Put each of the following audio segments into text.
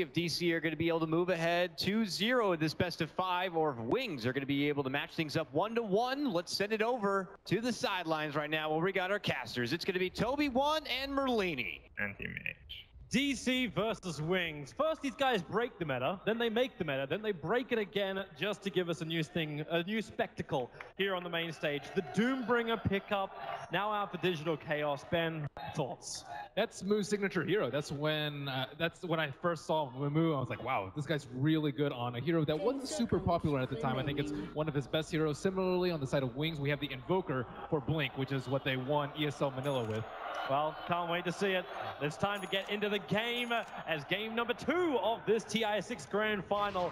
if DC are going to be able to move ahead 2-0 in this best of 5, or if Wings are going to be able to match things up 1-1. Let's send it over to the sidelines right now where we got our casters. It's going to be Toby1 and Merlini. Anti-mage. DC versus Wings. First, these guys break the meta, then they make the meta, then they break it again just to give us a new thing, a new spectacle here on the main stage. The Doombringer pickup, now out for Digital Chaos. Ben, thoughts? That's Moo's signature hero. That's when I first saw Moo. I was like, wow, this guy's really good on a hero that wasn't super popular at the time. I think it's one of his best heroes. Similarly, on the side of Wings, we have the Invoker for Blink, which is what they won ESL Manila with. Well, can't wait to see it. It's time to get into the game as game number 2 of this TI6 Grand Final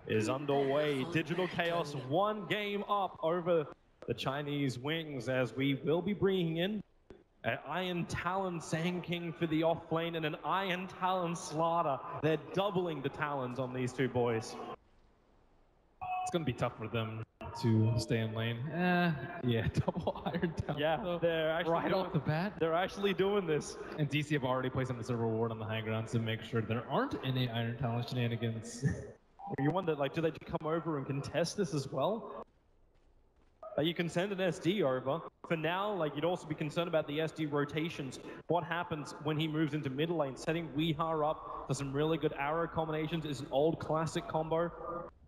is underway. Digital Chaos 1 game up over the Chinese Wings, as we will be bringing in an Iron Talon Sand King for the off lane and an Iron Talon Slaughter. They're doubling the talons on these two boys. It's going to be tough for them to stay in lane. Yeah, double Iron Talon. Yeah, they're actually right off the bat. They're actually doing this. And DC have already placed them as a reward on the high ground to make sure there aren't any Iron Talon shenanigans. You wonder, like, do they come over and contest this as well? You can send an SD over. For now, like, you'd also be concerned about the SD rotations. What happens when he moves into mid lane? Setting VG.R up for some really good arrow combinations is an old classic combo.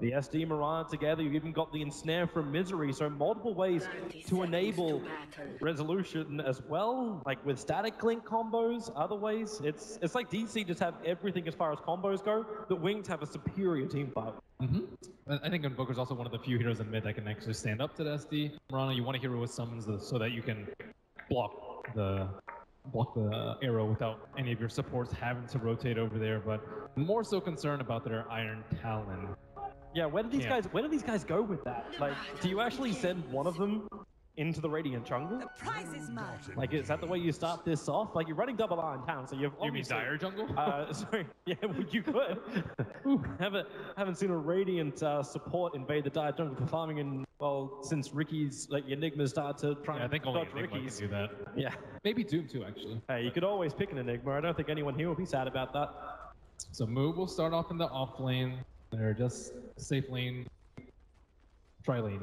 The SD Mirana together, you've even got the ensnare from Misery, so multiple ways to enable resolution as well, like with static link combos, other ways. It's like DC just have everything as far as combos go, but Wings have a superior team fight. I think Invoker's also one of the few heroes in mid that can actually stand up to the SD. Mirana, you want a hero with summons so that you can block the arrow without any of your supports having to rotate over there, but more so concerned about their Iron Talon. Yeah, where do these guys go with that? Like, do you actually send one of them into the Radiant jungle? The prize is mine. Like, is that the way you start this off? Like, you're running double Iron Town, so you've obviously... You mean Dire jungle? Sorry, yeah, well, you could. Haven't seen a Radiant support invade the Dire jungle for farming in, well, since Ricky's, like, Enigma started to try and dodge Ricky's. Can do that. Yeah. Maybe Doom too, actually. Hey, you could always pick an Enigma. I don't think anyone here will be sad about that. So Moo will start off in the off lane. They're just safe lane, tri lane.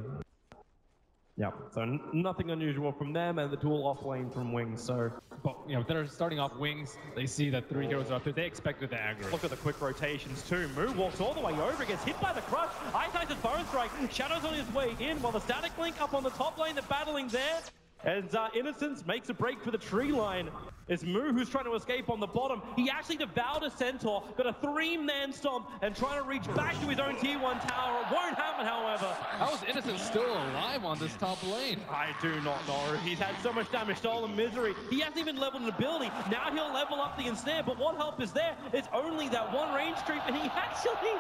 Yeah, so nothing unusual from them, and the dual off lane from Wings. So, but you know, they're starting off Wings. They see that 3 heroes are up there. They expected the aggro. Look at the quick rotations too. Moo walks all the way over, gets hit by the crush. iceice's Burn Strike. Shadow's on his way in, while the static link up on the top lane. They're battling there. And Innocence makes a break for the tree line. It's Moo who's trying to escape on the bottom. He actually devoured a centaur, got a 3-man stomp, and trying to reach back to his own tier 1 tower. It won't happen, however. How is Innocence still alive on this top lane? I do not know. He's had so much damage, stolen Misery. He hasn't even leveled an ability. Now he'll level up the ensnare, but what help is there? It's only that one range creep, and he actually...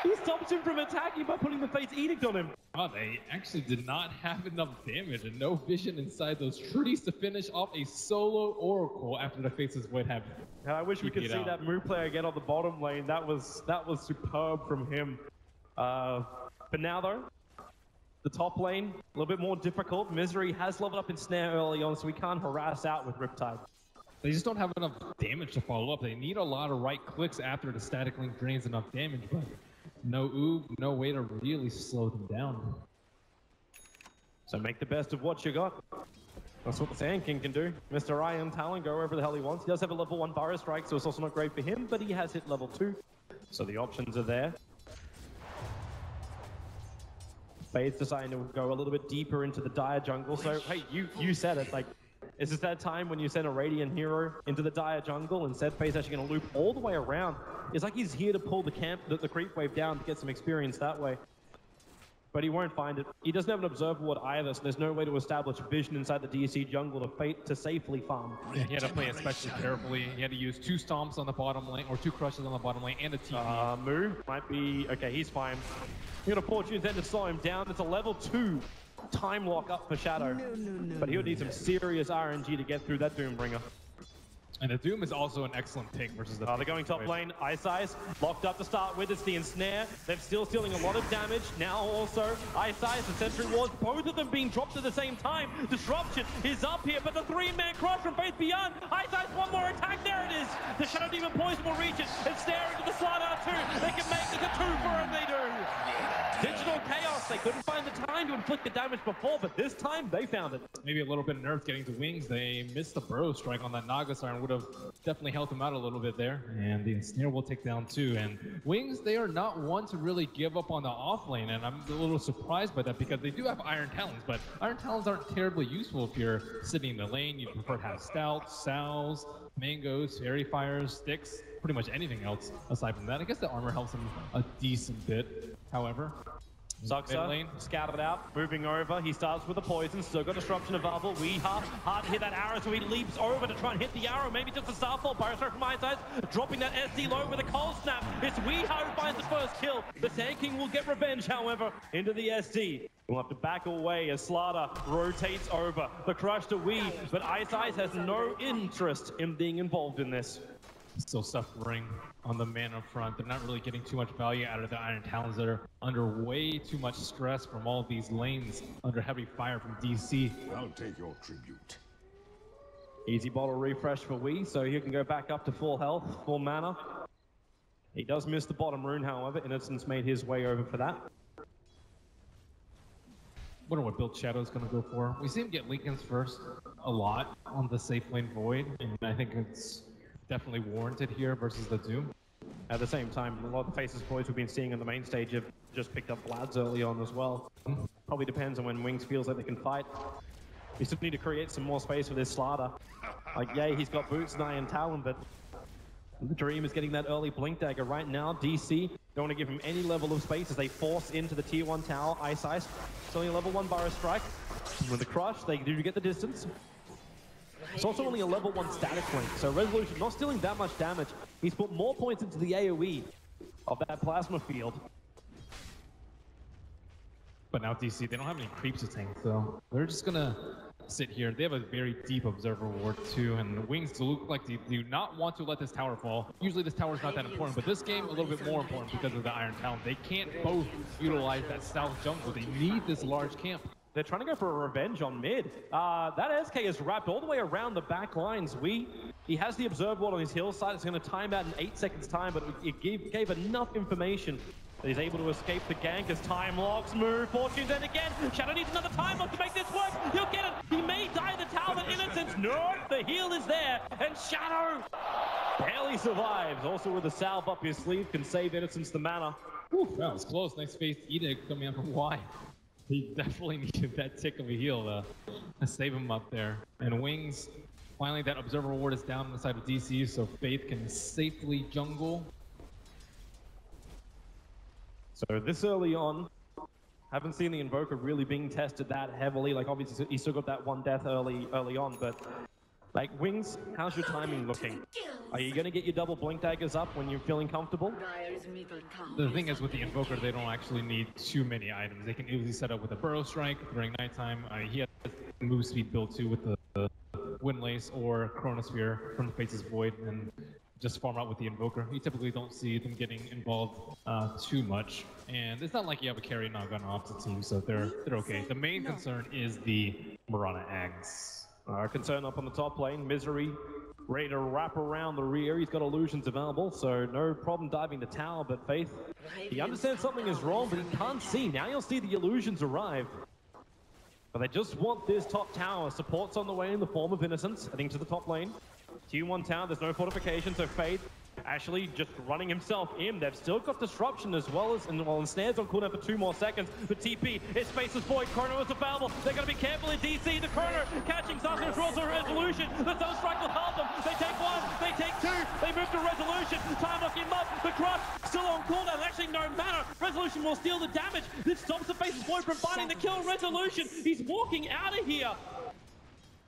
He stops him from attacking by putting the Fate's Edict on him. Oh, they actually did not have enough damage and no vision inside those trees to finish off a solo Oracle after the Fates' would have. And I wish we could see that Moo player get on the bottom lane. That was superb from him. But now though, the top lane, a little bit more difficult. Misery has leveled up in Snare early on, so we can't harass out with Riptide. They just don't have enough damage to follow up. They need a lot of right clicks after the static link drains enough damage, but no oob, no way to really slow them down. So make the best of what you got. That's what the Sand King can do. Mr. Iron Talon, go wherever the hell he wants. He does have a level 1 Burrow Strike, so it's also not great for him, but he has hit level 2. So the options are there. Fade's deciding to go a little bit deeper into the Dire jungle. So, hey, you said it, like, is this that time when you send a Radiant hero into the Dire jungle and said Fade's actually going to loop all the way around? It's like he's here to pull the creep wave down to get some experience that way. But he won't find it. He doesn't have an observer ward either, so there's no way to establish vision inside the DC jungle to safely farm. Yeah, he had to play especially carefully. He had to use 2 stomps on the bottom lane, or 2 crushes on the bottom lane, and a TP. Moo might be... Okay, he's fine. You're going to Fortune's End to slow him down. It's a level 2 time lock up for Shadow. But he'll need some serious RNG to get through that Doombringer. And the Doom is also an excellent pick versus the... They're going top lane. iceice locked up to start with. It's the ensnare. They're still stealing a lot of damage. Now also, iceice and Sentry Wards, both of them being dropped at the same time. Disruption is up here, but the three-man crush from VG.R. iceice, one more attack. There it is. The Shadow Demon Poison will reach it. Ensnare into the slide out too. They can make it a 2-for, and they do. Digital Chaos. They couldn't find the time to inflict the damage before, but this time they found it. Maybe a little bit of nerf getting to Wings. They missed the burrow strike on that Naga Siren. Would have definitely helped him out a little bit there. And the Ensnare will take down 2. And Wings, they are not one to really give up on the off lane. And I'm a little surprised by that because they do have Iron Talons, but Iron Talons aren't terribly useful if you're sitting in the lane. You prefer to have Stouts, Salves, Mangoes, Fairy Fires, Sticks, pretty much anything else aside from that. I guess the armor helps him a decent bit, however. Saksa scouted out, moving over. He starts with the poison, still got disruption available. VG.R hard to hit that arrow, so he leaps over to try and hit the arrow. Maybe just a starfall. Pyrostrike from iceice, dropping that SD low with a cold snap. It's VG.R who finds the first kill. The Sand King will get revenge, however, into the SD. We'll have to back away as Slaughter rotates over. The crush to Wee, but iceice has no interest in being involved in this. Still suffering on the mana front. They're not really getting too much value out of the Iron Talons that are under way too much stress from all of these lanes under heavy fire from DC. I'll take your tribute. Easy bottle refresh for Wee, so he can go back up to full health, full mana. He does miss the bottom rune, however. Innocence made his way over for that. Wonder what build Shadow's gonna go for. We see him get Lincoln's first a lot on the safe lane Void, and I think it's definitely warranted here versus the Doom. At the same time, a lot of the Faces boys we've been seeing on the main stage have just picked up Vlads early on as well. Probably depends on when Wings feels like they can fight. We still need to create some more space for this Slaughter. Like, yeah, he's got boots and Iron Talon, but the dream is getting that early Blink Dagger. Right now, DC don't want to give him any level of space as they force into the tier 1 tower. iceice, it's only a level 1 Burrow Strike. With the crush, they do get the distance. It's also only a level 1 static link, so Resolution not stealing that much damage. He's put more points into the AoE of that plasma field. But now DC, they don't have any creeps to tank, so they're just gonna sit here. They have a very deep Observer Ward too, and Wings look like they do not want to let this tower fall. Usually this tower is not that important, but this game a little bit more important because of the Iron Talon. They can't both utilize that south jungle. They need this large camp. They're trying to go for a revenge on mid. That SK is wrapped all the way around the back lines. He has the Observe Ward on his hillside. It's going to time out in 8 seconds time, but it gave enough information that he's able to escape the gank as time locks move. Fortune's end again. Shadow needs another time lock to make this work. He'll get it. He may die the tower, but Innocence, no, the heal is there. And Shadow barely survives. Also with a salve up his sleeve, can save Innocence the mana. Whew, that was close. Nice face edict coming out from Y. He definitely needed that tick of a heal to save him up there. And Wings, finally that Observer Ward is down on the side of DC, so Faith can safely jungle. So this early on, haven't seen the Invoker really being tested that heavily. Like obviously he still got that one death early on, but like Wings, how's your timing looking? Are you going to get your double Blink Daggers up when you're feeling comfortable? The thing is with the Invoker, they don't actually need too many items. They can easily set up with a Burrow Strike during nighttime. He has move speed build too with the Windlace or Chronosphere from the Faces Void and just farm out with the Invoker. You typically don't see them getting involved too much. And it's not like you have a carry Naga on opposite team, so they're okay. The main concern is the Mirana Ags. Concern up on the top lane. Misery ready to wrap around the rear. He's got illusions available, so no problem diving the tower, but Faith, he understands something is wrong, but he can't see. Now you'll see the illusions arrive. But they just want this top tower. Support's on the way in the form of Innocence, heading to the top lane. Tier 1 tower, there's no fortification, so Faith actually just running himself in. They've still got disruption as well as, and snares on cooldown for 2 more seconds. The TP, his space is void, Chrono is available. They're going to be careful in DC. The Chrono catching Saksa draws a resolution. The Zone Strike will help them. They take 1, they take 2, they move to resolution. Time locking him up. The Crush still on cooldown, actually no mana. Resolution will steal the damage. This stops the Face's void from finding the kill. Resolution, he's walking out of here.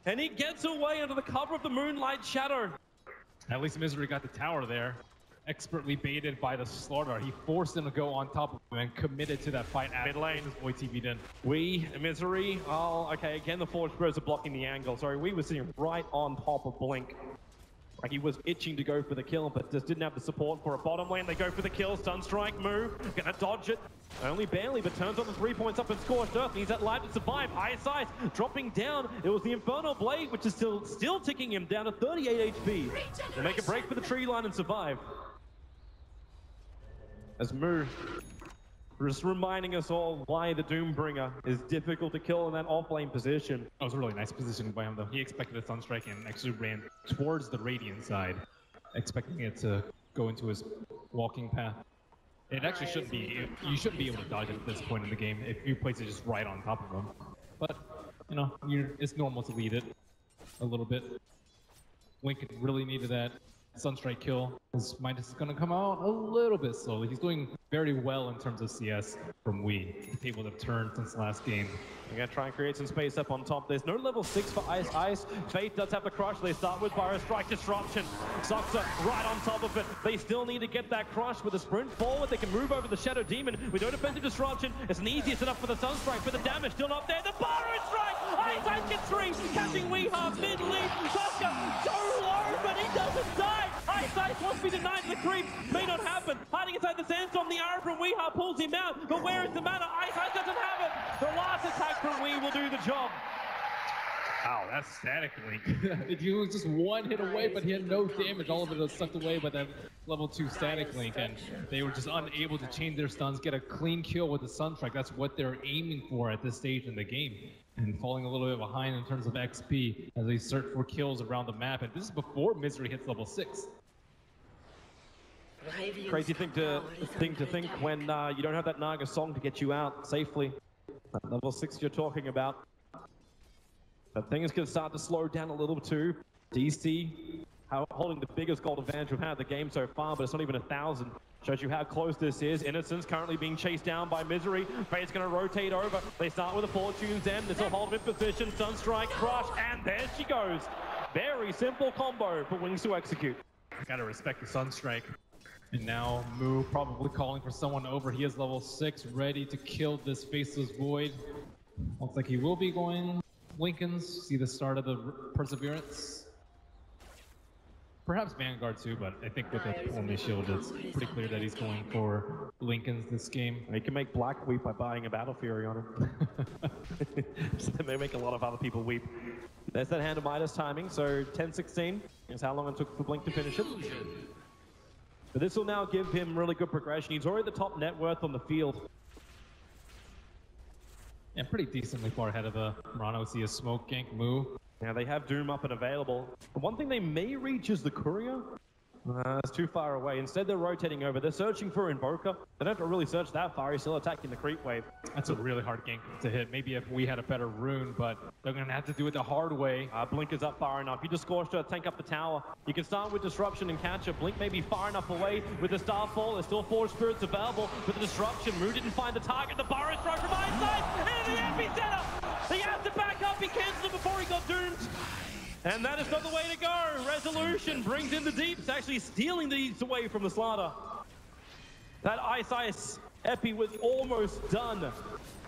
And he gets away under the cover of the Moonlight Shadow. At least Misery got the tower there. Expertly baited by the Slaughter. He forced him to go on top of him and committed to that fight after mid lane. his boy TV'd in. Misery. Oh, okay. Again, the Forge Bros are blocking the angle. Sorry, we were sitting right on top of Blink. Like he was itching to go for the kill, but just didn't have the support for a bottom lane. They go for the kill, Sunstrike move, gonna dodge it. Only barely, but turns on the 3 points up in Scorched Earth. He's at life to survive. iceice dropping down. It was the Infernal Blade, which is still ticking him down to 38 HP. They make a break for the tree line and survive. As Moo just reminding us all why the Doombringer is difficult to kill in that off-lane position. That was a really nice positioning by him, though. He expected a Sunstrike and actually ran towards the Radiant side, expecting it to go into his walking path. It actually shouldn't be. You shouldn't be able to dodge it at this point in the game if you place it just right on top of him. But, you know, it's normal to lead it a little bit. Wink really needed that Sunstrike kill. His Midas is going to come out a little bit slowly. He's doing very well in terms of CS from Wii. The tables have turned since last game. They're going to try and create some space up on top. There's no level 6 for iceice. Fate does have the crush. They start with Pyro Strike Disruption. Saksa right on top of it. They still need to get that crush with a sprint forward. They can move over the Shadow Demon with no defensive disruption. It's an easier setup for the Sunstrike, but the damage still not there. The Pyro Strike! iceice gets 3, catching VG.R mid lead. Saksa so low, but he doesn't die. iceice wants to be denied the creep. May not happen. Hiding inside the sandstorm, the arrow from VG.R pulls him out. But where is the mana? iceice doesn't have it. The last attack from Wii will do the job. Wow, that's static link. He was just one hit away, but he had no damage. All of it was sucked away by that level 2 static link, and they were just unable to change their stuns, get a clean kill with the Sunstrike. That's what they're aiming for at this stage in the game. And falling a little bit behind in terms of XP as they search for kills around the map. And this is before Misery hits level 6. Crazy thing to think when you don't have that Naga song to get you out safely. That level 6 you're talking about. But things can start to slow down a little too. DC holding the biggest gold advantage we've had in the game so far, but it's not even 1,000. Shows you how close this is. Innocence currently being chased down by Misery. Fate's going to rotate over. They start with a Fortune's End. This will hold him in position. Sunstrike, crush, and there she goes. Very simple combo for Wings to execute. Gotta respect the Sunstrike. And now Moo probably calling for someone over. He is level 6, ready to kill this Faceless Void. Looks like he will be going Lincolns. See the start of the Perseverance. Perhaps Vanguard too, but I think with the only shield, it's pretty clear that he's going for Lincolns this game. He can make Black weep by buying a Battle Fury on him. So they may make a lot of other people weep. There's that hand of Midas timing, so 10-16 is how long it took for Blink to finish it. But this will now give him really good progression. He's already the top net worth on the field. Yeah, pretty decently far ahead of the Murano. See a smoke gank Moo. Now they have Doom up and available. The one thing they may reach is the Courier. It's too far away. Instead, they're rotating over. They're searching for Invoker. They don't have to really search that far. He's still attacking the creep wave. That's a really hard gank to hit. Maybe if we had a better rune, but they're going to have to do it the hard way. Blink is up far enough. You just Scorched Earth, tank up the tower. You can start with Disruption and catch it. Blink may be far enough away with the Starfall. There's still Forged Spirits available with the Disruption. Moo didn't find the target. The Burrow Strike from iceice into the epicenter. He has to back up. He cancelled it before he got doomed. And that is not the way to go. Resolution brings in the deeps, actually stealing the deeps away from the Slaughter. That iceice epi was almost done.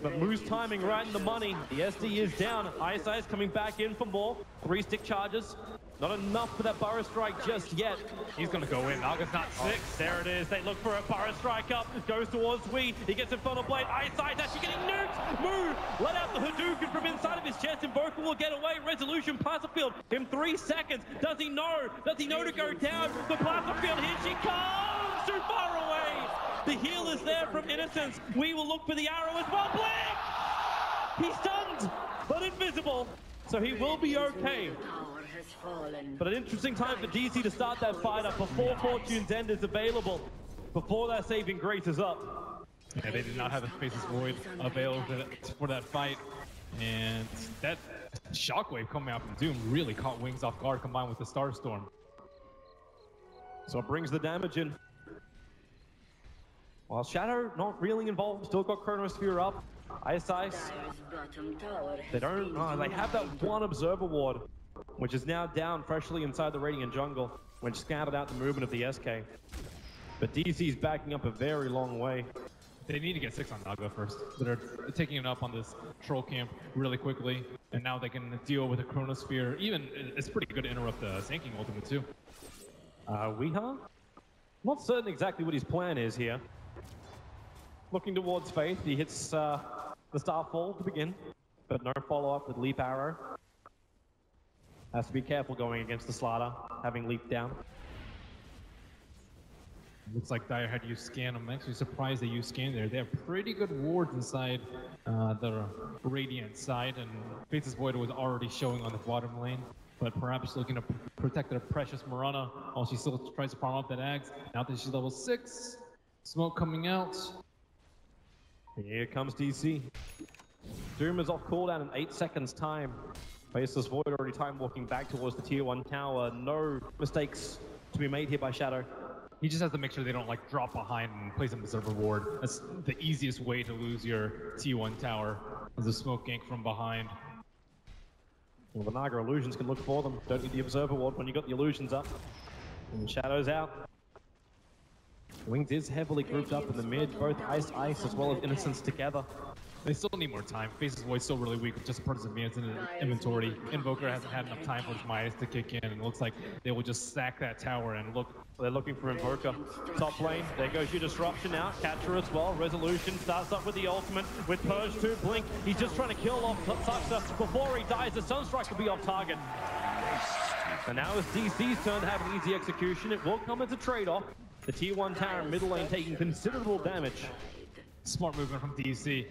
But Moo's timing right in the money. The SD is down. iceice coming back in for more. 3 stick charges. Not enough for that Burrow Strike just yet. He's going to go in. Naga's not 6. There it is. They look for a Burrow Strike up. Goes towards Wii. He gets Infernal Blade. iceice actually getting nuked. Moo let out the Hadouken from inside of his chest. Invoker will get away. Resolution Plasma Field in 3 seconds. Does he know? Does he know to go down? The Plasma Field, here she comes! Too far away. The heal is there from Innocence. We will look for the arrow as well. Blink! He's stunned, but invisible. So he will be okay. But an interesting time for DC to start that fight up before Fortune's End is available, before that saving grace is up. Yeah, they did not have a Faceless Void available for that fight. And that Shockwave coming out from Doom really caught Wings off guard combined with the Starstorm. So it brings the damage in. While Shadow not really involved, still got Chronosphere up. iceice, they have that one Observer Ward, which is now down freshly inside the Radiant jungle, which scouted out the movement of the SK. But DC's backing up a very long way. They need to get 6 on Naga first. They're taking it up on this troll camp really quickly, and now they can deal with the Chronosphere. Even, it's pretty good to interrupt the Sand King ultimate too. VG.R? Not certain exactly what his plan is here. Looking towards Faith, he hits the Starfall to begin, but no follow-up with Leap Arrow. Has to be careful going against the Slaughter, having leaped down. Looks like Dire had to use Scan. I'm actually surprised they used Scan there. They have pretty good wards inside the Radiant side, and Faith's Void was already showing on the bottom lane, but perhaps looking to protect their precious Mirana while she still tries to farm up that Axe. Now that she's level 6, smoke coming out. Here comes DC. Doom is off cooldown in 8 seconds time. Faceless Void already time walking back towards the tier 1 tower. No mistakes to be made here by Shadow. He just has to make sure they don't like drop behind and play some Berserker ward. That's the easiest way to lose your T1 tower, is a smoke gank from behind. Well, the Naga illusions can look for them. Don't need the Observer ward when you got the illusions up. And Shadow's out. Wings is heavily grouped up in the mid, both Ice as well as Innocence together. They still need more time. Face's Void still really weak with just Purpose Advance in the inventory. Invoker hasn't had enough time for his Midas to kick in, and it looks like they will just sack that tower and look. They're looking for Invoker. Top lane, there goes your Disruption out. Catcher as well. Resolution starts up with the ultimate with Purge 2 Blink. He's just trying to kill off Saksa before he dies. The Sunstrike will be off target. And now it's DC's turn to have an easy execution. It will come as a trade-off. The tier 1 tower in middle lane taking considerable damage. Smart movement from DC.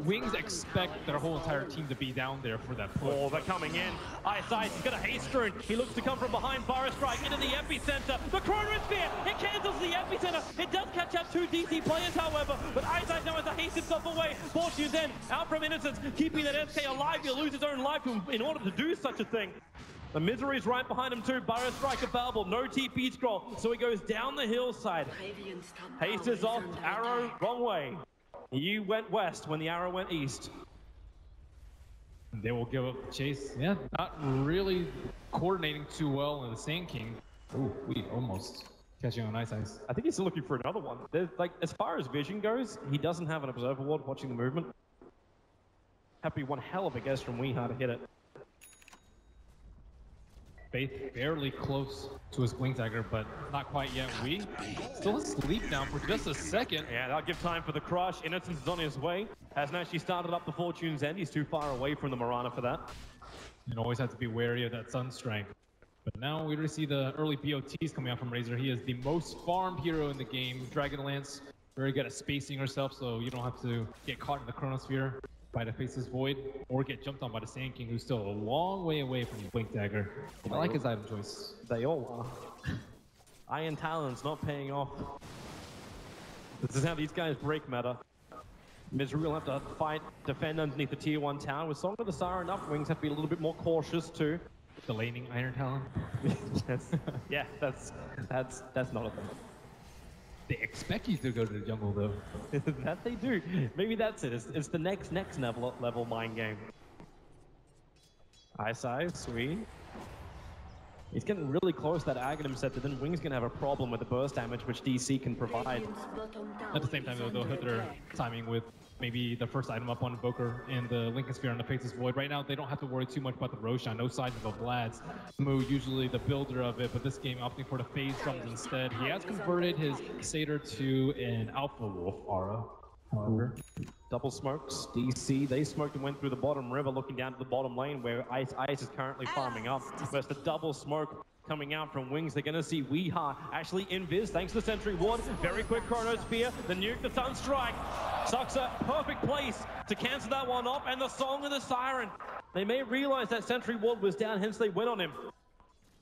Wings expect their whole entire team to be down there for that push. Oh, they're coming in. iceice, he's got a haste rune. He looks to come from behind. Fire Strike into the epicenter. The Chronosphere, it cancels the epicenter. It does catch up 2 DC players, however, but iceice now has to haste himself away. Fortune then out from Innocence, keeping that SK alive. He'll lose his own life in order to do such a thing. The Misery's right behind him too. Burrow Strike available. No TP scroll. So he goes down the hillside. Haste is off. Arrow wrong way. You went west when the arrow went east. They will give up chase. Yeah, not really coordinating too well in the Sand King. Ooh, we almost catching on iceice. I think he's still looking for another one. There's, like, as far as vision goes, he doesn't have an Observer ward watching the movement. Have to be one hell of a guess from VG.R to hit it. Faith barely close to his Blink Dagger, but not quite yet. We still asleep now for just a second. Yeah, that'll give time for the crush. Innocence is on his way. Hasn't actually started up the Fortune's End. He's too far away from the Mirana for that. You always have to be wary of that Sunstrike. But now we already see the early BOTs coming out from Razor. He is the most farmed hero in the game. Dragonlance, very good at spacing herself, so you don't have to get caught in the Chronosphere by the Faceless Void, or get jumped on by the Sand King, who's still a long way away from the Blink Dagger. I like his item choice. They all are. Iron Talon's not paying off. This is how these guys break meta. Misery will have to fight, defend underneath the tier 1 tower. With Song of the Siren up, Wings have to be a little bit more cautious too. The laning Iron Talon? Yeah, that's not a thing. They expect you to go to the jungle, though. That they do. Maybe that's it. It's the next level mind game. iceice, sweet. He's getting really close to that Aghanim set, but then Wings gonna have a problem with the burst damage, which DC can provide. At the same time, though, they'll hit their timing with maybe the first item up on Invoker in the Lincoln Sphere on the Faceless Void. Right now, they don't have to worry too much about the Roshan. No signs of the Vlad's move, usually the builder of it, but this game opting for the phase drums instead. He has converted his Satyr to an Alpha Wolf aura, however. Double smokes, DC, they smoked and went through the bottom river, looking down to the bottom lane where iceice is currently farming up. There's the double smoke coming out from Wings. They're gonna see VG.R actually invis, thanks to the Sentry Ward. Very quick Chronosphere, the nuke, the Sunstrike. Saksa, perfect place to cancel that one off, and the Song of the Siren. They may realize that Sentry Ward was down, hence they went on him.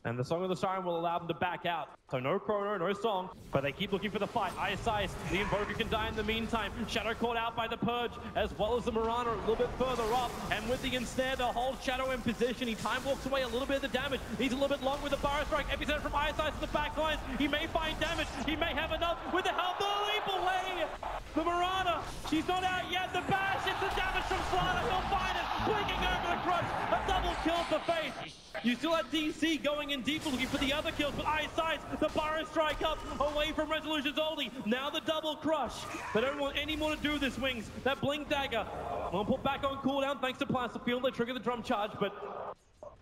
And the Song of the Siren will allow them to back out. So no Chrono, no Song, but they keep looking for the fight. iceice, the Invoker can die in the meantime. Shadow caught out by the Purge, as well as the Mirana a little bit further up. And with the Ensnare, they'll hold Shadow in position. He time walks away a little bit of the damage. He's a little bit long with the Burrow Strike. Epicenter from iceice to the back lines. He may find damage. He may have enough with the help. The leap away. The Mirana, she's not out yet. The bash, it's the damage from Slaughter. He'll find it. Blinking over the crush. A double kill for Faith. You still have DC going in deep looking for the other kills, but iceice, the burrow strike up away from Resolution's ulti. Now the double crush. They don't want any more to do with this, Wings. That blink dagger will put back on cooldown thanks to Plasterfield. They trigger the drum charge, but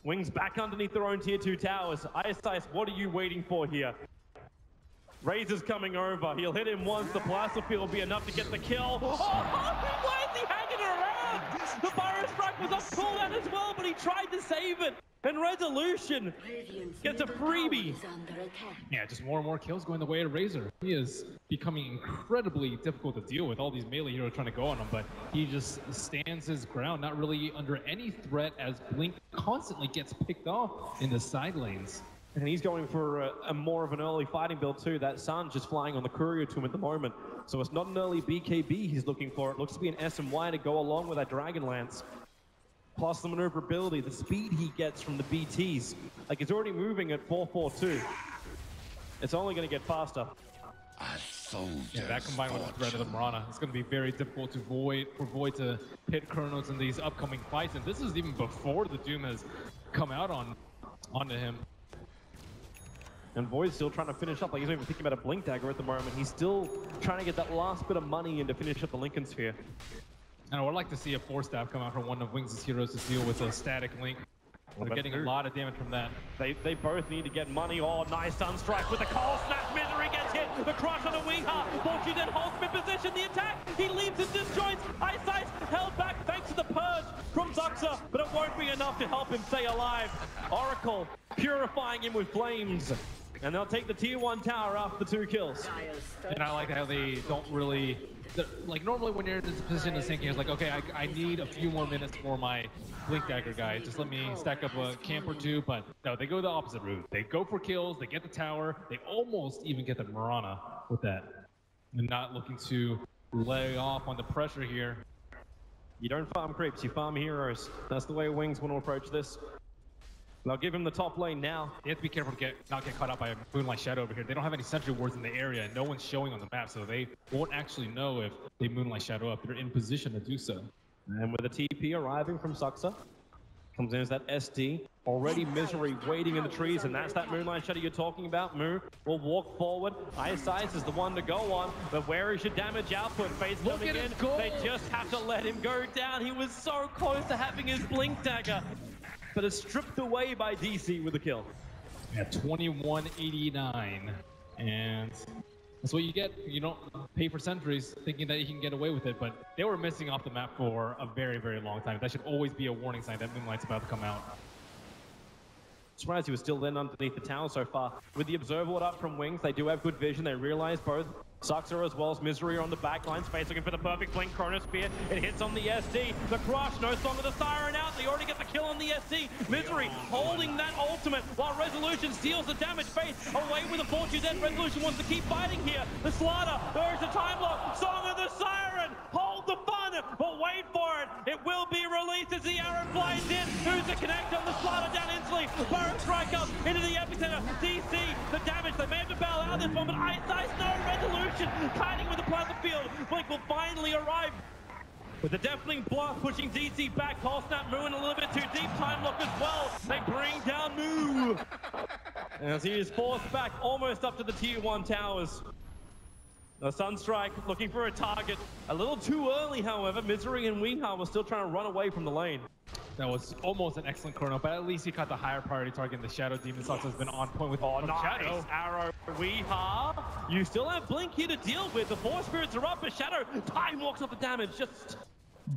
Wings back underneath their own tier 2 towers. iceice, what are you waiting for here? Razor's coming over. He'll hit him once. The Plasterfield will be enough to get the kill. Oh, why is he hanging around? The burrow strike was off cooldown as well, but he tried to save it. And Resolution gets a freebie. Yeah, just more and more kills going the way of Razor. He is becoming incredibly difficult to deal with. All these melee heroes trying to go on him, but he just stands his ground, not really under any threat as Blink constantly gets picked off in the side lanes. And he's going for a more of an early fighting build too. That Sun just flying on the courier to him at the moment. So it's not an early BKB he's looking for. It looks to be an SMY to go along with that Dragon Lance. Plus the maneuverability, the speed he gets from the BTs. Like, he's already moving at 442. It's only going to get faster. Yeah, that combined with the threat of the Mirana, it's going to be very difficult to for Void to hit Chronos in these upcoming fights. And this is even before the Doom has come out onto him. And Void's still trying to finish up. Like, he's not even thinking about a Blink Dagger at the moment. He's still trying to get that last bit of money in to finish up the Lincoln Sphere. And I would like to see a 4-staff come out from one of Wings' heroes to deal with a static Link. They're getting a lot of damage from that. They both need to get money. Oh, nice Sunstrike with the Cold Snap. Misery gets hit. The crush on the Wing-Heart. Fortune then holds him in position. The attack. He leaps and disjoints. iceice held back thanks to the purge from Saksa, but it won't be enough to help him stay alive. Oracle purifying him with flames. And they'll take the tier 1 tower after the 2 kills. And I like how they don't really... Like, normally when you're in this position of thinking, it's like, okay, I need a few more minutes for my Blink Dagger guy. Just let me stack up a camp or two. But no, they go the opposite route. They go for kills, they get the tower, they almost even get the Mirana with that. And not looking to lay off on the pressure here. You don't farm creeps, you farm heroes. That's the way Wings want to approach this. They'll give him the top lane now. They have to be careful to not get caught up by a Moonlight Shadow over here. They don't have any sentry wards in the area, and no one's showing on the map, so they won't actually know if they Moonlight Shadow up. They're in position to do so. And with the TP arriving from Saksa, comes in as that SD. Already Misery waiting in the trees, and that's that Moonlight Shadow you're talking about. Moo will walk forward. iceice is the one to go on, but where is your damage output? Phase coming in. They just have to let him go down. He was so close to having his Blink Dagger, but is stripped away by DC with the kill. Yeah, 2189. And that's what you get. You don't pay for sentries thinking that you can get away with it, but they were missing off the map for a very, very long time. That should always be a warning sign that Moonlight's about to come out. Surprised he was still then underneath the tower so far. With the Observer Ward up from Wings, they do have good vision. They realize both Saksa as well as Misery are on the back line. Space looking for the perfect blink. Chrono Spear. It hits on the SD. The crush. No song of the siren out. They already get the kill on the SD. Misery holding that ultimate while Resolution steals the damage. Face away with a Fortune Dead. Resolution wants to keep fighting here. The Slaughter. There's the time lock. Song of the siren. Hold the fun, but wait for it. It will be released as the arrow flies in. Who's the connect on the Slaughter down instantly? Burrow strike up into the epicenter. DC. The damage. They may have to bail out this one, but iceice no Resolution. Kiting with the Plasterfield. Blink will finally arrive with the deafening blast pushing DC back. Cold Snap moving a little bit too deep. Time lock as well. They bring down Moo as he is forced back almost up to the tier 1 towers. The Sunstrike looking for a target. A little too early, however. Misery and Wing-Heart were still trying to run away from the lane. That was almost an excellent chrono, but at least he caught the higher priority target. The Shadow Demon Sox has been on point with nice Shadow. Arrow. Wee-Heart. You still have Blink here to deal with. The 4 spirits are up, but Shadow time walks off the damage just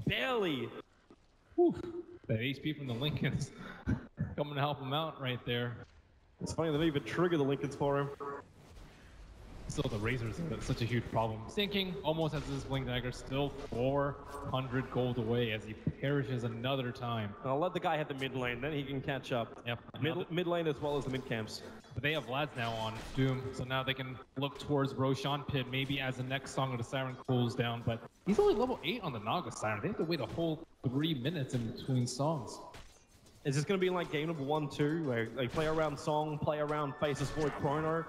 barely. Whew. That HP from the Lincolns coming to help him out right there. It's funny they didn't even trigger the Lincolns for him. Still, the Razors are such a huge problem. Sinking almost has his Blink Dagger, still 400 gold away as he perishes another time. I'll let the guy hit the mid lane, then he can catch up. Yep. Mid lane as well as the mid camps. But they have Vlads now on Doom, so now they can look towards Roshan Pit maybe as the next Song of the Siren cools down. But he's only level 8 on the Naga Siren. They have to wait a whole 3 minutes in between songs. Is this going to be like game number 1-2, where they play around Song, play around Faces Void Chrono?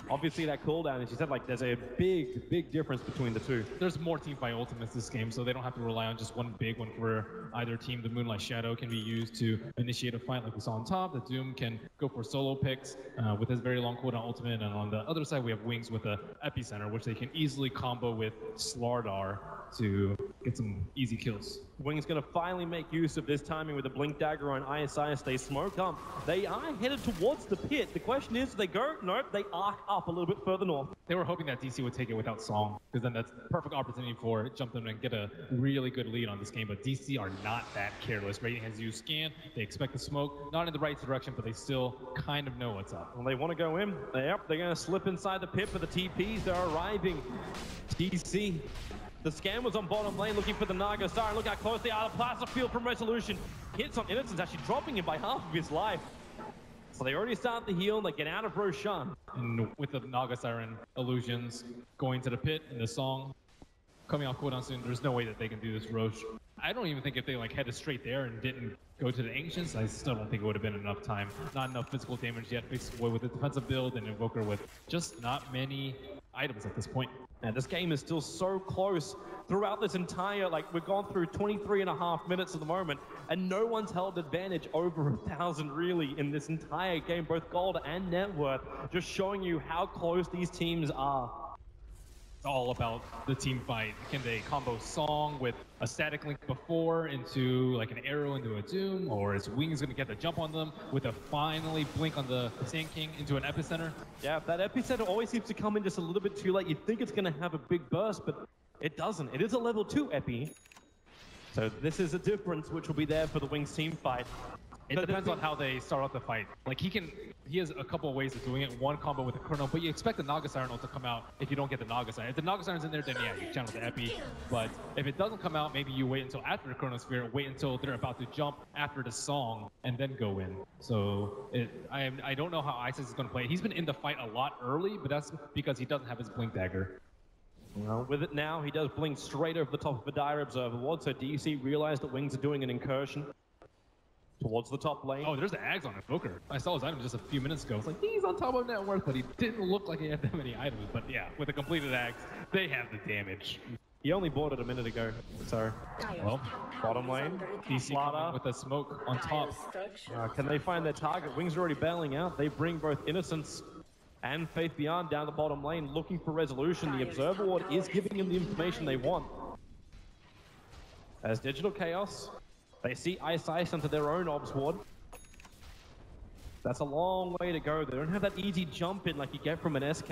Obviously that cooldown, as you said, like there's a big difference between the two. There's more teamfight ultimates this game, so they don't have to rely on just one big one for either team. The Moonlight Shadow can be used to initiate a fight like we saw on top. The Doom can go for solo picks with his very long cooldown ultimate, and on the other side we have Wings with a Epicenter, which they can easily combo with Slardar to get some easy kills. Wings going to finally make use of this timing with a Blink Dagger on iceice. They smoke up. They are headed towards the pit. The question is, do they go? Nope, they arc up a little bit further north. They were hoping that DC would take it without Song, because then that's a perfect opportunity for jump them and get a really good lead on this game. But DC are not that careless. Radiant has used scan. They expect the smoke, not in the right direction, but they still kind of know what's up. Well, they want to go in. Yep, they're going to slip inside the pit for the TPs. They're arriving. DC. The scan was on bottom lane looking for the Naga Siren. Look how close they are. The Plaza Field from Resolution hits on Innocence, actually dropping him by half of his life. So they already start the heal and they get out of Roshan. And with the Naga Siren illusions going to the pit and the Song coming off cooldown soon, there's no way that they can do this Roche. I don't even think if they like headed straight there and didn't go to the Ancients, I still don't think it would have been enough time. Not enough physical damage yet. Basically with a defensive build and Invoker with just not many items at this point. And this game is still so close throughout this entire, like we've gone through 23.5 minutes at the moment, and no one's held advantage over 1,000 really in this entire game, both gold and net worth, just showing you how close these teams are. It's all about the team fight. Can they combo Song with a static link before into like an arrow into a Doom, or is Wings going to get the jump on them with a finally blink on the Sand King into an Epicenter? Yeah, that Epicenter always seems to come in just a little bit too late. You'd think it's going to have a big burst, but it doesn't. It is a level 2 Epi. So this is a difference which will be there for the Wings team fight. It depends on how they start out the fight. Like he has a couple of ways of doing it. One combo with the Chrono, but you expect the Naga Siren ult to come out if you don't get the Naga Siren. If the Naga Siren's in there, then yeah, you channel the Epi. But if it doesn't come out, maybe you wait until after the Chronosphere, wait until they're about to jump after the Song, and then go in. So I don't know how iceice is going to play. He's been in the fight a lot early, but that's because he doesn't have his Blink Dagger. Well, with it now, he does blink straight over the top of the Dire Observer Ward, so DC realized that Wings are doing an incursion towards the top lane. Oh, there's the Ags on Invoker. I saw his item just a few minutes ago. It's like, he's on top of net worth, but he didn't look like he had that many items. But yeah, with the completed Ags, they have the damage. He only bought it a minute ago, so... Well, bottom lane, DC coming with a smoke on top. Can they find their target? Wings are already bailing out. They bring both Innocence and Faith Beyond down the bottom lane, looking for resolution. The Observer Ward is giving them the information they want. As Digital Chaos, they see iceice onto their own Obs Ward. That's a long way to go. They don't have that easy jump in like you get from an SK.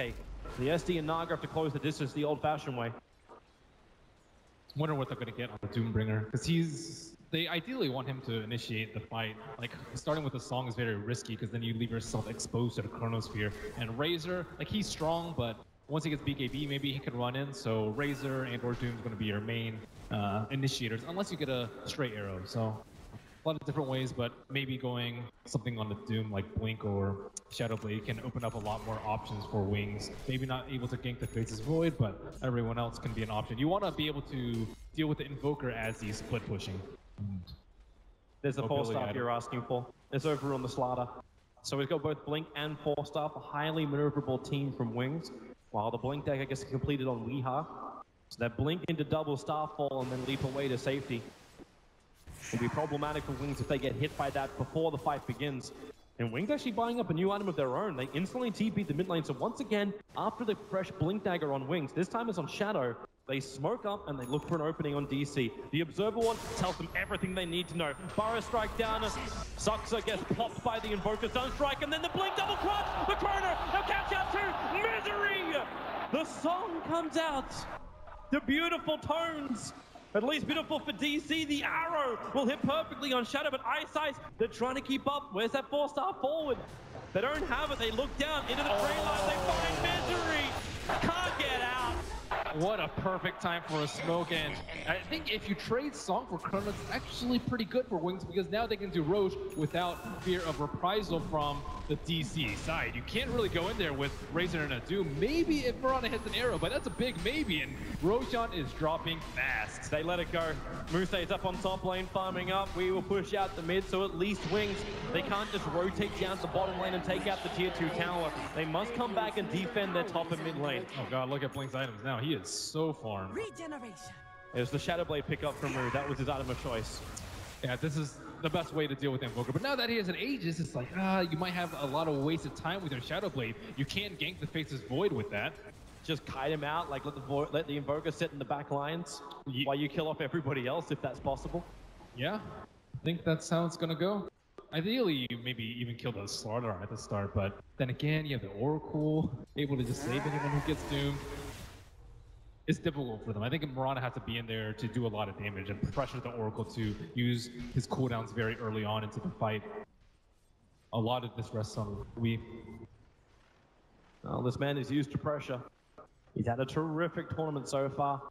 The SD and Naga have to close the distance the old-fashioned way. I wonder what they're going to get on the Doombringer, because they ideally want him to initiate the fight. Like, starting with the Song is very risky, because then you leave yourself exposed to the Chronosphere. And Razor, like, he's strong, but once he gets BKB, maybe he can run in. So Razor and or Doom is going to be your main initiators, unless you get a straight arrow. So a lot of different ways, but maybe going something on the Doom like Blink or Shadowblade can open up a lot more options for Wings. Maybe not able to gank the Faces Void, but everyone else can be an option. You want to be able to deal with the Invoker as he's split pushing. There's a 4-star you're asking for. It's over on the Slaughter. So we've got both Blink and 4-star, a highly maneuverable team from Wings, while the Blink deck, I guess, is completed on Weeha. So they blink into double Starfall and then leap away to safety. It'll be problematic for Wings if they get hit by that before the fight begins. And Wings actually buying up a new item of their own. They instantly TP'd the mid lane. So once again, after the fresh Blink Dagger on Wings, this time it's on Shadow. They smoke up and they look for an opening on DC. The Observer Ward tells them everything they need to know. Burrow strike down. Saksa gets popped by the Invoker Sunstrike, and then the Blink double crunch. The corner. They'll catch out to Misery. The song comes out. The beautiful tones. At least beautiful for DC. The arrow will hit perfectly on Shadow, but iceice, they're trying to keep up. Where's that 4-star forward? They don't have it. They look down into the train line. They find Misery. Can't get out. What a perfect time for a smoke, and I think if you trade Song for Chrono, it's actually pretty good for Wings because now they can do Roche without fear of reprisal from the DC side. You can't really go in there with Razor and a Doom. Maybe if Verona hits an arrow, but that's a big maybe, and Roshan is dropping fast. They let it go. Musei's up on top lane, farming up. We will push out the mid, so at least Wings, they can't just rotate down to the bottom lane and take out the tier 2 tower. They must come back and defend their top and mid lane. Oh god, look at Blink's items now. He is so farmed. Regeneration. It was the Shadowblade pickup from Rue. That was his item of choice. Yeah, this is the best way to deal with Invoker. But now that he has an Aegis, it's like, you might have a lot of wasted time with your Shadowblade. You can't gank the Face's Void with that. Just kite him out, like let the Invoker sit in the back lines while you kill off everybody else, if that's possible. Yeah, I think that's how it's gonna go. Ideally, you maybe even kill the Slaughter at the start, but then again, you have the Oracle, able to just save anyone who gets doomed. It's difficult for them. I think Murata has to be in there to do a lot of damage and pressure the Oracle to use his cooldowns very early on into the fight. A lot of this rests on Newbee. Well, this man is used to pressure. He's had a terrific tournament so far.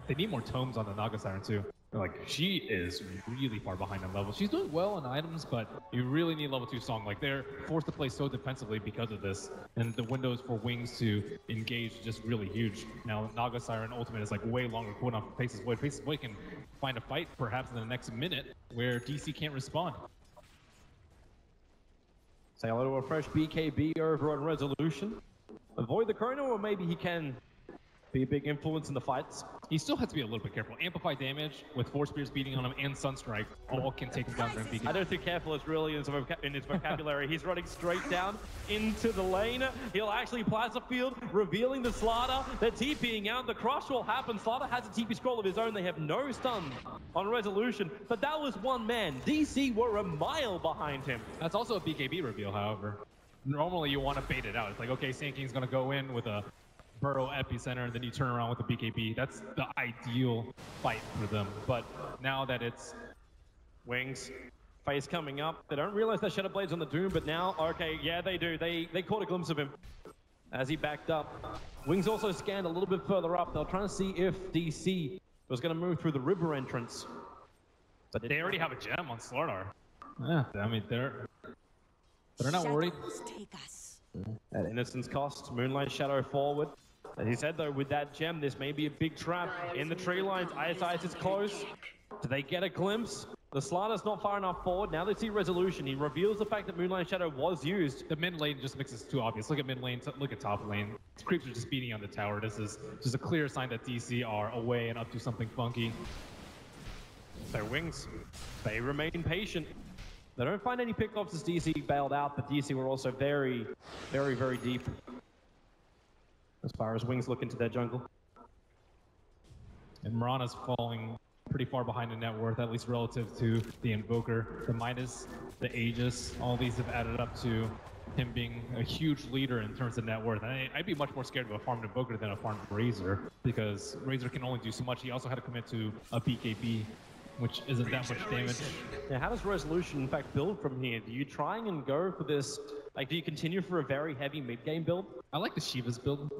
They need more tomes on the Naga Siren too. Like, she is really far behind on level. She's doing well on items, but you really need level 2 Song. Like, they're forced to play so defensively because of this. And the windows for Wings to engage is just really huge. Now, Naga Siren Ultimate is like way longer cooldown for Face's Void. Face's Void can find a fight perhaps in the next minute where DC can't respond. Say hello to a fresh BKB over on Resolution. Avoid the Chrono, or maybe he can be a big influence in the fights. He still has to be a little bit careful. Amplify damage with 4 spears beating on him and Sunstrike all can take him down during BKB. I don't think careful is really in his vocabulary. He's running straight down into the lane. He'll actually Plaza Field, revealing the Slaughter. They're TPing out. The crush will happen. Slaughter has a TP scroll of his own. They have no stun on Resolution, but that was one man. DC were a mile behind him. That's also a BKB reveal, however. Normally you want to bait it out. It's like, okay, Sand King's going to go in with a Burrow Epicenter, and then you turn around with the BKB. That's the ideal fight for them. But now that it's Wings, Face coming up, they don't realize that Shadowblade's on the Doom, but now, okay, yeah, they do. They caught a glimpse of him as he backed up. Wings also scanned a little bit further up. They're trying to see if DC was going to move through the river entrance. But they already have a gem on Slaughter. Yeah, I mean, they're not worried. Take us. At Innocence cost, Moonlight Shadow forward. As he said though, with that gem, this may be a big trap in the tree lines. iceice is close. Do they get a glimpse? The Slaughter's not far enough forward. Now they see Resolution. He reveals the fact that Moonlight Shadow was used. The mid lane just makes it too obvious. Look at mid lane, look at top lane. Creeps are just beating on the tower. This is just a clear sign that DC are away and up to something funky. So Wings, they remain patient. They don't find any pickoffs as DC bailed out, but DC were also very, very, very deep as far as Wings look into their jungle. And Mirana's falling pretty far behind in net worth, at least relative to the Invoker. The Midas, the Aegis, all these have added up to him being a huge leader in terms of net worth. And I'd be much more scared of a farmed Invoker than a farmed Razor, because Razor can only do so much. He also had to commit to a BKB, which isn't that much damage. Yeah, how does Resolution, in fact, build from here? Do you try and go for this, like, do you continue for a very heavy mid-game build? I like the Shiva's build.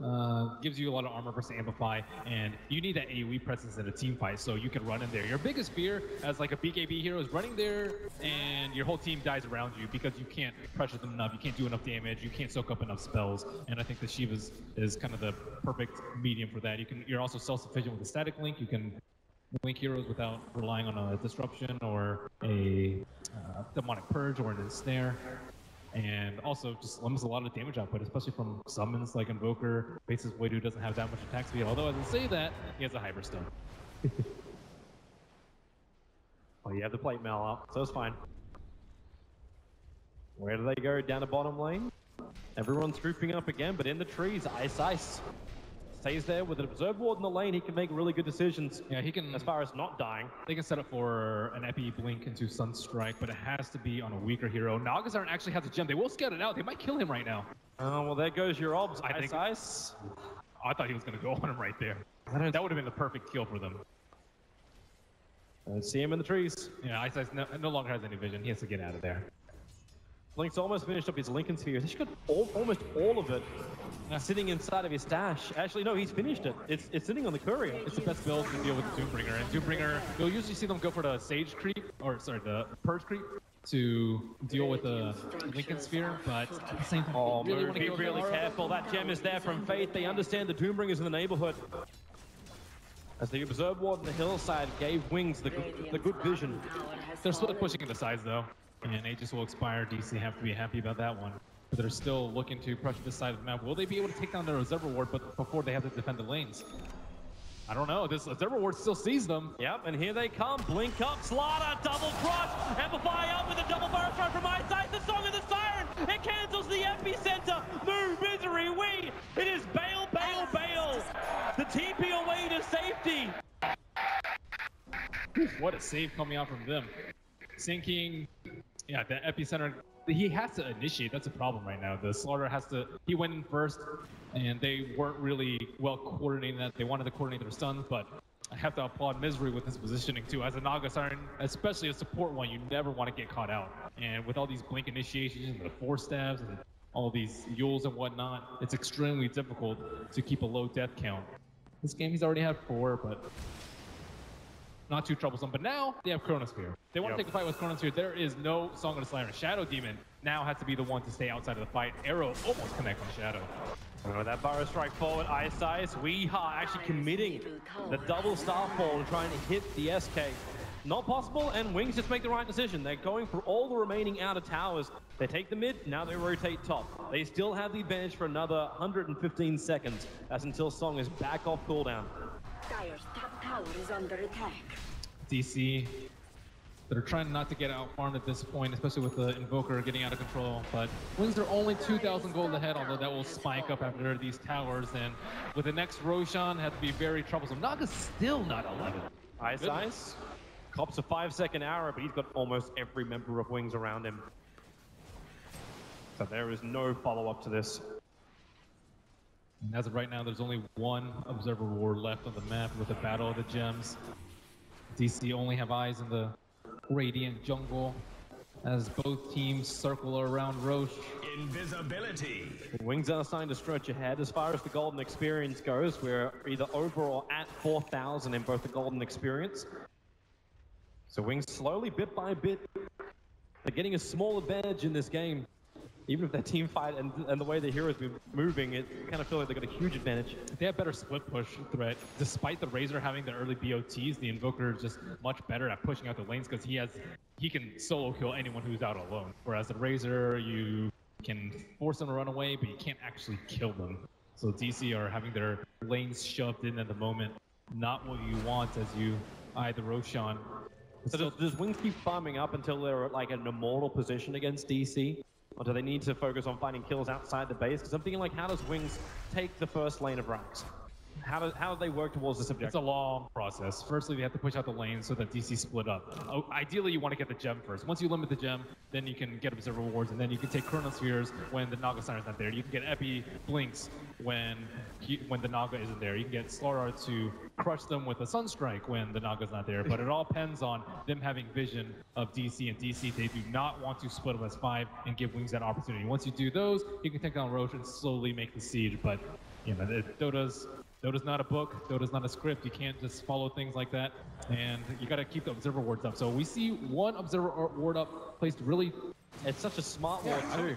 Gives you a lot of armor versus Amplify, and you need that AoE presence in a team fight, so you can run in there. Your biggest fear as like a BKB hero is running there, and your whole team dies around you because you can't pressure them enough, you can't do enough damage, you can't soak up enough spells, and I think the Shiva's is kind of the perfect medium for that. You're also self-sufficient with the static link. You can link heroes without relying on a disruption or a demonic purge or an ensnare, and also just limits a lot of damage output, especially from summons like Invoker. Face's Void, who doesn't have that much attack speed, although as I say that, he has a Hybrid Stone. Oh, you have the plate mail up, so it's fine. Where do they go? Down the bottom lane? Everyone's grouping up again, but in the trees, iceice stays there with an Observe Ward in the lane. He can make really good decisions. Yeah, he can. As far as not dying. They can set up for an Epi Blink into Sunstrike, but it has to be on a weaker hero. Nagasaran actually has a gem. They will scout it out. They might kill him right now. Oh, well, there goes your obs. I thought he was going to go on him right there. That would have been the perfect kill for them. I see him in the trees. Yeah, iceice no longer has any vision. He has to get out of there. Blink's almost finished up his Lincoln Sphere. He's got almost all of it. sitting inside of his stash. Actually, no, he's finished it. It's sitting on the courier. It's the best build to deal with the Doombringer. And Doombringer, you'll usually see them go for the Sage creep, or sorry, the Purge creep to deal with the Lincoln Sphere, but at the same time, be really careful. That gem is there from Faith. They understand the Doombringer's in the neighborhood. As the Observe Ward on the hillside gave Wings the good vision. They're still pushing in the sides though, and Aegis will expire. DC have to be happy about that one. But they're still looking to pressure this side of the map. Will they be able to take down their Observer Ward but before they have to defend the lanes? I don't know. This Observer Ward still sees them. Yep, and here they come. Blink up, Slaughter, double crush, Amplify up with a double burst run from iceice. The Song of the Siren. It cancels the epicenter. Move, Misery, we. It is bail, bail, bail. The TP away to safety. What a save coming out from them. Sinking, yeah, the epicenter. He has to initiate. That's a problem right now. The Slaughter has to. He went in first, and they weren't really well coordinating that. They wanted to coordinate their stuns, but I have to applaud Misery with his positioning too. As a Naga Siren, especially a support one, you never want to get caught out. And with all these blink initiations and the 4 stabs and all these Yules and whatnot, it's extremely difficult to keep a low death count. This game he's already had 4, but not too troublesome. But now they have Chronosphere. They want to take a fight with Chronosphere. There is no Song of the Siren. Shadow Demon now has to be the one to stay outside of the fight. Arrow almost connects on Shadow. Oh, that Burrow Strike forward, iceice. VG.R actually committing the double Starfall and trying to hit the SK. Not possible, and Wings just make the right decision. They're going for all the remaining outer towers. They take the mid, now they rotate top. They still have the advantage for another 115 seconds, as until Song is back off cooldown. Dire's top tower is under attack. DC, they're trying not to get out farmed at this point, especially with the Invoker getting out of control. But Wings are only 2,000 gold ahead, although that will spike up after these towers. And with the next Roshan, have to be very troublesome. Naga's still not 11. iceice cops a 5-second arrow, but he's got almost every member of Wings around him. So there is no follow-up to this. And as of right now, there's only one Observer Ward left on the map with the Battle of the Gems. DC only have eyes in the Radiant jungle as both teams circle around Roche. Invisibility. Wings are starting to stretch ahead. As far as the Golden Experience goes, we're either over or at 4,000 in both the Golden Experience. So Wings slowly, bit by bit, they're getting a small advantage in this game. Even if their team fight and the way the heroes be moving, it kind of feel like they got a huge advantage. They have better split push threat. Despite the Razor having the early BOTs, the Invoker is just much better at pushing out the lanes because he can solo kill anyone who's out alone. Whereas the Razor, you can force them to run away, but you can't actually kill them. So DC are having their lanes shoved in at the moment. Not what you want as you eye the Roshan. So does Wings keep farming up until they're at like an immortal position against DC? Or do they need to focus on finding kills outside the base? Because I'm thinking, like, how does Wings take the first lane of ranks? How do they work towards this objective? It's a long process. Firstly, they have to push out the lanes so that DC split up. Ideally, you want to get the gem first. Once you limit the gem, then you can get Observer Wards, and then you can take Chronospheres when the Naga Siren's not there. You can get Epi Blinks when the Naga isn't there. You can get Slaughter to crush them with a Sunstrike when the Naga's not there. But it all depends on them having vision of DC, and DC, they do not want to split up as 5 and give Wings that opportunity. Once you do those, you can take down Roche and slowly make the siege. But, you know, Dota's not a book, Dota's not a script. You can't just follow things like that. And you got to keep the Observer Wards up. So we see one Observer Ward up placed really... It's such a smart ward too.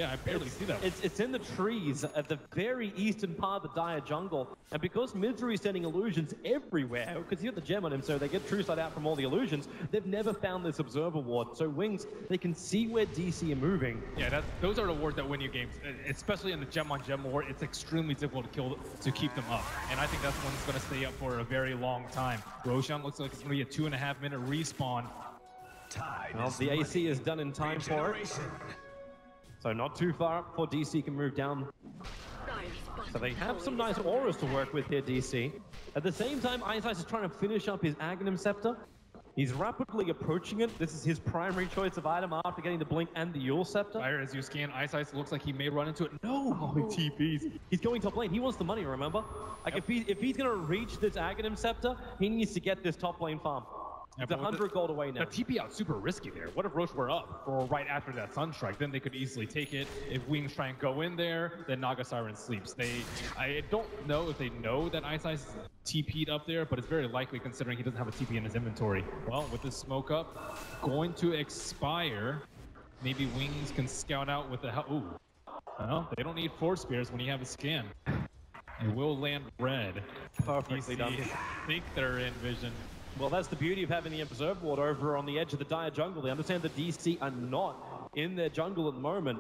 I barely see that. It's in the trees at the very eastern part of the Dire jungle. And because Misery is sending illusions everywhere, because you got the gem on him, so they get True Sight out from all the illusions, they've never found this Observer Ward. So Wings, they can see where DC are moving. Yeah, those are the wards that win you games. Especially in the gem on gem war, it's extremely difficult to keep them up. And I think that's one that's going to stay up for a very long time. Roshan looks like it's going to be a 2.5-minute respawn. Well, the AC is done in time for it. So not too far up before DC can move down. So they have some nice auras to work with here, DC. At the same time, iceice is trying to finish up his Aghanim Scepter. He's rapidly approaching it. This is his primary choice of item after getting the Blink and the Yule Scepter. Fire, as you scan, iceice looks like he may run into it. No! Oh, he TPs. He's going top lane. He wants the money, remember? Like, if he's going to reach this Aghanim Scepter, he needs to get this top lane farm. It's 100 gold away now. The TP out super risky there. What if Roche were up or right after that Sunstrike? Then they could easily take it. If Wings try and go in there, then Naga Siren sleeps. I don't know if they know that iceice is TP'd up there, but it's very likely considering he doesn't have a TP in his inventory. Well, with this smoke up, going to expire. Maybe Wings can scout out with the ooh. Well, they don't need Force Spears when you have a scan. It will land red. Perfectly done. Think they're in vision. Well, that's the beauty of having the Observer Ward over on the edge of the Dire jungle. They understand the DC are not in their jungle at the moment.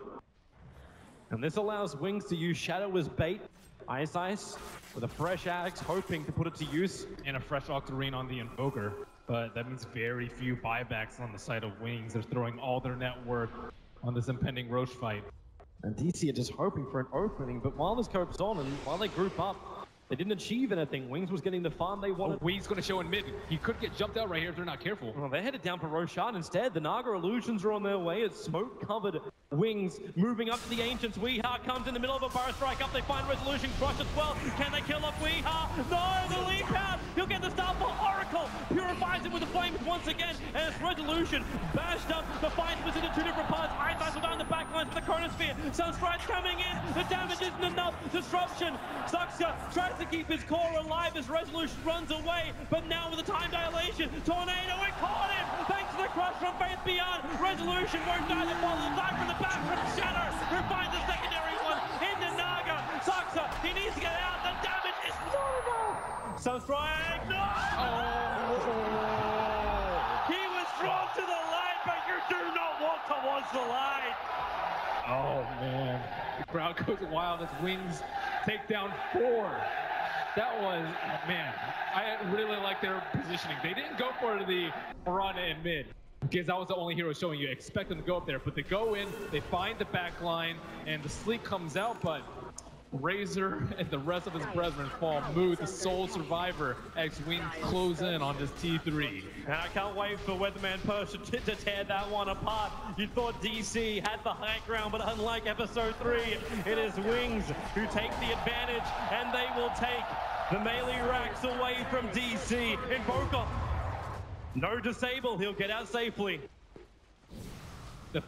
And this allows Wings to use Shadow as bait. iceice with a fresh axe, hoping to put it to use. And a fresh Octarine on the Invoker. But that means very few buybacks on the side of Wings. They're throwing all their network on this impending Roche fight. And DC are just hoping for an opening, but while this goes on and while they group up, they didn't achieve anything. Wings was getting the farm they wanted. Oh, Wings going to show in mid. He could get jumped out right here if they're not careful. Well, they're headed down for Roshan instead. The Naga Illusions are on their way. It's smoke-covered Wings moving up to the Ancients. VG.R comes in the middle of a burst strike up. They find Resolution Crush as well. Can they kill up VG.R? No, the leap out. He'll get the start for Oracle. Purifies it with the flames once again. And it's Resolution bashed up. The fight was into two different parts. iceice will down the back lines for the Chronosphere. Sunstrike's coming in. The damage isn't enough. Disruption. Saksa tries to keep his core alive as Resolution runs away. But now with the time dilation, Tornado, it caught him. Thanks to the crush from Faith Beyond. Resolution won't die the fall of the time from the back from Shatter, who finds the secondary one into Naga. Saksa, he needs to get out. The damage is horrible. Sunstrike, no! He was drawn to the light, but you do not walk towards the light. Oh, man. The crowd goes wild as Wings take down 4. That was, man, I really like their positioning. They didn't go for the Piranha in mid, because that was the only hero showing you. Expect them to go up there, but they go in, they find the back line, and the sleep comes out, but Razor and the rest of his brethren fall Mood, the sole survivor, as Wings close in on this T3. And I can't wait for Weatherman Persia to tear that one apart. You thought DC had the high ground, but unlike episode 3, it is Wings who take the advantage, and they will take the melee racks away from DC. Invoker, no disable, he'll get out safely. The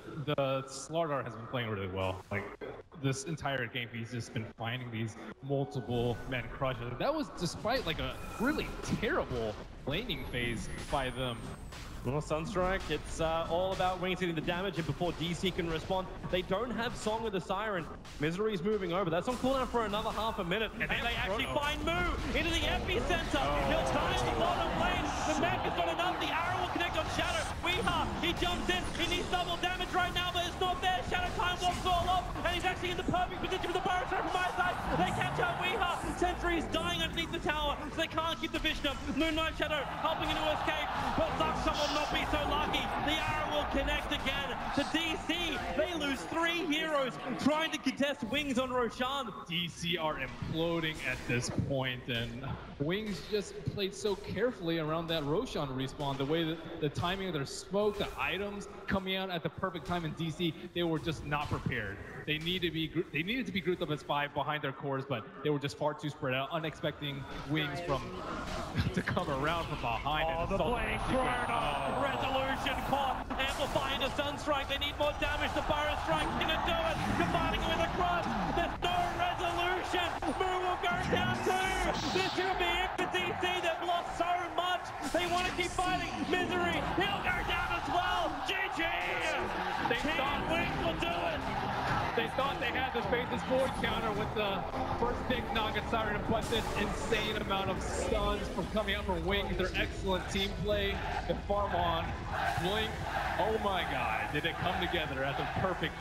Slardar has been playing really well. Like, this entire game, he's just been finding these multiple men crushes. That was despite like a really terrible laning phase by them. Well, Sunstrike, it's all about Wings hitting the damage, and before DC can respond, they don't have Song of the Siren. Misery's moving over. That's on cooldown for another half a minute. And they actually find Moo into the epicenter. He'll time the bottom lane. The mech is not enough. The arrow will connect on Shadow. VG.R, he jumps in. He needs double damage right now, but it's not there. Shadow time walks all off, and he's actually in the perfect position with the Burrow from my side. They catch out VG.R. Sentry's dying underneath the tower, so they can't keep the vision up. Moonlight Shadow helping him to escape, but Saksa will not be so lucky. The arrow will connect again to DC. They lose 3 heroes trying to contest Wings on Roshan. DC are imploding at this point, and Wings just played so carefully around that Roshan respawn. The way that the timing of their smoke, the items coming out at the perfect time in DC, they were just not prepared. They needed to be grouped up as 5 behind their cores, but they were just far too spread out, unexpecting Wings to come around from behind. Oh, the blade thrown off. Resolution caught. Amplifying to Sunstrike. They need more damage. The Burrow Strike gonna do it. Combining with a crush. There's no resolution. Moo will go down too. This will be it for DC. They've lost so much. They want to keep fighting. Misery. He'll go down as well. GG. Team Wings will do it. They thought they had the Faithless Void counter with the first big Naga Siren, but this insane amount of stuns from coming out from Wings, their excellent team play, and Farmon, Blink, oh my god, did it come together at the perfect